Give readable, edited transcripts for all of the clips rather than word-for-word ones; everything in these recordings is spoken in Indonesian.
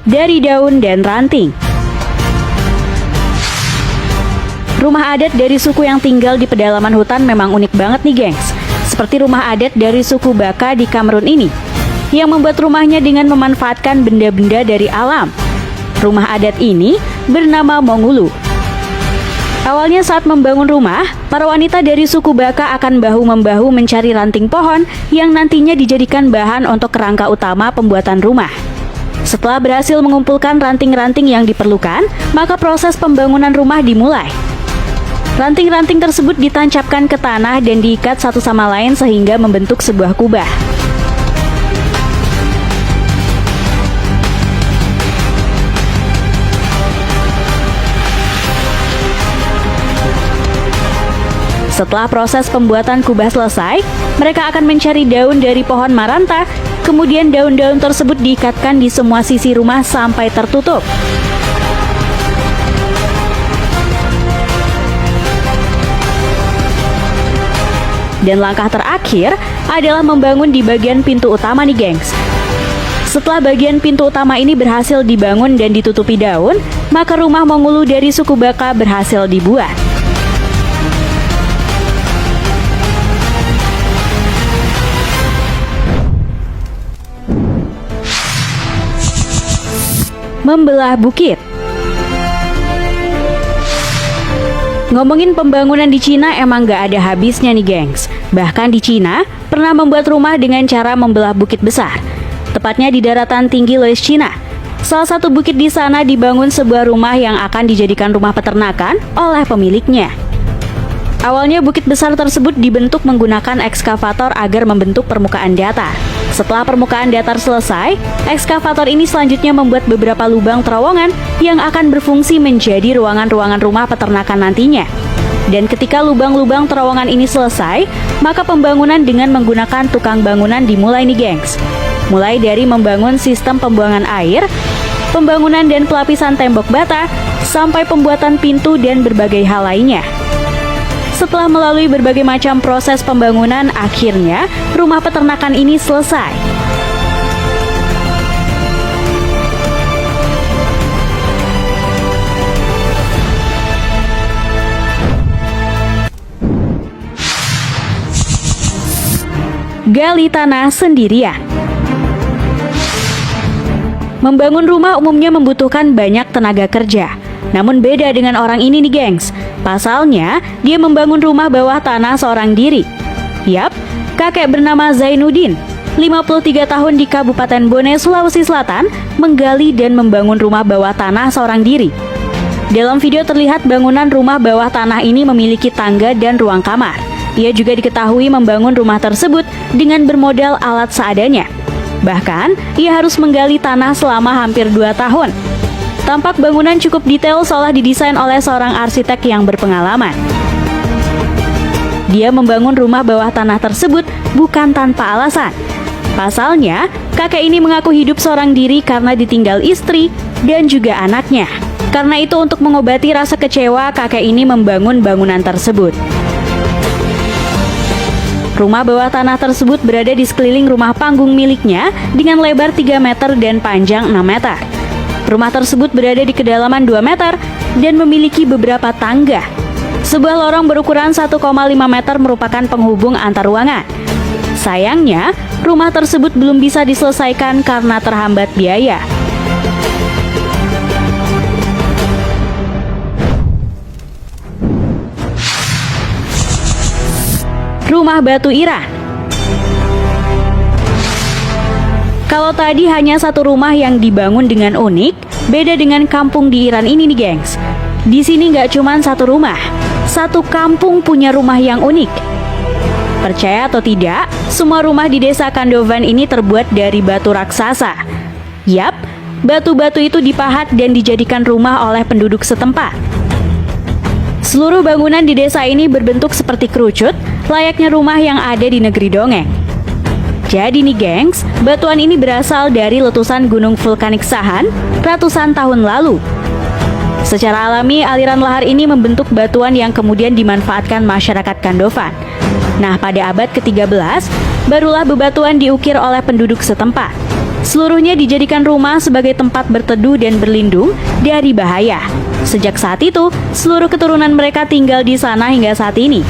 dari daun dan ranting. Rumah adat dari suku yang tinggal di pedalaman hutan memang unik banget nih gengs. Seperti rumah adat dari suku Baka di Kamerun ini, yang membuat rumahnya dengan memanfaatkan benda-benda dari alam. Rumah adat ini bernama Mongulu. Awalnya saat membangun rumah, para wanita dari suku Baka akan bahu-membahu mencari ranting pohon yang nantinya dijadikan bahan untuk kerangka utama pembuatan rumah. Setelah berhasil mengumpulkan ranting-ranting yang diperlukan, maka proses pembangunan rumah dimulai. Ranting-ranting tersebut ditancapkan ke tanah dan diikat satu sama lain sehingga membentuk sebuah kubah. Setelah proses pembuatan kubah selesai, mereka akan mencari daun dari pohon maranta, kemudian daun-daun tersebut diikatkan di semua sisi rumah sampai tertutup. Dan langkah terakhir adalah membangun di bagian pintu utama nih gengs. Setelah bagian pintu utama ini berhasil dibangun dan ditutupi daun, maka rumah Mongulu dari suku Baka berhasil dibuat. Membelah bukit. Ngomongin pembangunan di Cina emang gak ada habisnya nih gengs. Bahkan di Cina pernah membuat rumah dengan cara membelah bukit besar, tepatnya di daratan tinggi Loess, Cina. Salah satu bukit di sana dibangun sebuah rumah yang akan dijadikan rumah peternakan oleh pemiliknya. Awalnya bukit besar tersebut dibentuk menggunakan ekskavator agar membentuk permukaan datar. Setelah permukaan datar selesai, ekskavator ini selanjutnya membuat beberapa lubang terowongan yang akan berfungsi menjadi ruangan-ruangan rumah peternakan nantinya. Dan ketika lubang-lubang terowongan ini selesai, maka pembangunan dengan menggunakan tukang bangunan dimulai nih gengs. Mulai dari membangun sistem pembuangan air, pembangunan dan pelapisan tembok bata, sampai pembuatan pintu dan berbagai hal lainnya. Setelah melalui berbagai macam proses pembangunan, akhirnya rumah peternakan ini selesai. Gali tanah sendirian. Membangun rumah umumnya membutuhkan banyak tenaga kerja. Namun beda dengan orang ini nih gengs. Pasalnya, dia membangun rumah bawah tanah seorang diri. Yap, kakek bernama Zainuddin, 53 tahun di Kabupaten Bone, Sulawesi Selatan, menggali dan membangun rumah bawah tanah seorang diri. Dalam video terlihat bangunan rumah bawah tanah ini memiliki tangga dan ruang kamar. Ia juga diketahui membangun rumah tersebut dengan bermodal alat seadanya. Bahkan, ia harus menggali tanah selama hampir 2 tahun. Tampak bangunan cukup detail seolah didesain oleh seorang arsitek yang berpengalaman. Dia membangun rumah bawah tanah tersebut bukan tanpa alasan. Pasalnya, kakek ini mengaku hidup seorang diri karena ditinggal istri dan juga anaknya. Karena itu untuk mengobati rasa kecewa, kakek ini membangun bangunan tersebut. Rumah bawah tanah tersebut berada di sekeliling rumah panggung miliknya dengan lebar 3 meter dan panjang 6 meter. Rumah tersebut berada di kedalaman 2 meter dan memiliki beberapa tangga. Sebuah lorong berukuran 1,5 meter merupakan penghubung antar ruangan. Sayangnya, rumah tersebut belum bisa diselesaikan karena terhambat biaya. Rumah batu Iran. Kalau tadi hanya satu rumah yang dibangun dengan unik, beda dengan kampung di Iran ini nih gengs. Di sini nggak cuma satu rumah, satu kampung punya rumah yang unik. Percaya atau tidak, semua rumah di desa Kandovan ini terbuat dari batu raksasa. Yap, batu-batu itu dipahat dan dijadikan rumah oleh penduduk setempat. Seluruh bangunan di desa ini berbentuk seperti kerucut, layaknya rumah yang ada di negeri dongeng. Jadi nih gengs, batuan ini berasal dari letusan gunung vulkanik Sahan ratusan tahun lalu. Secara alami, aliran lahar ini membentuk batuan yang kemudian dimanfaatkan masyarakat Kandovan. Nah, pada abad ke-13, barulah bebatuan diukir oleh penduduk setempat. Seluruhnya dijadikan rumah sebagai tempat berteduh dan berlindung dari bahaya. Sejak saat itu, seluruh keturunan mereka tinggal di sana hingga saat ini.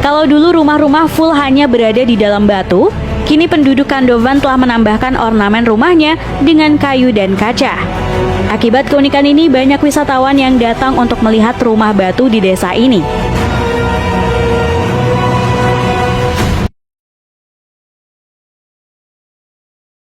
Kalau dulu rumah-rumah full hanya berada di dalam batu, kini penduduk Kandovan telah menambahkan ornamen rumahnya dengan kayu dan kaca. Akibat keunikan ini, banyak wisatawan yang datang untuk melihat rumah batu di desa ini.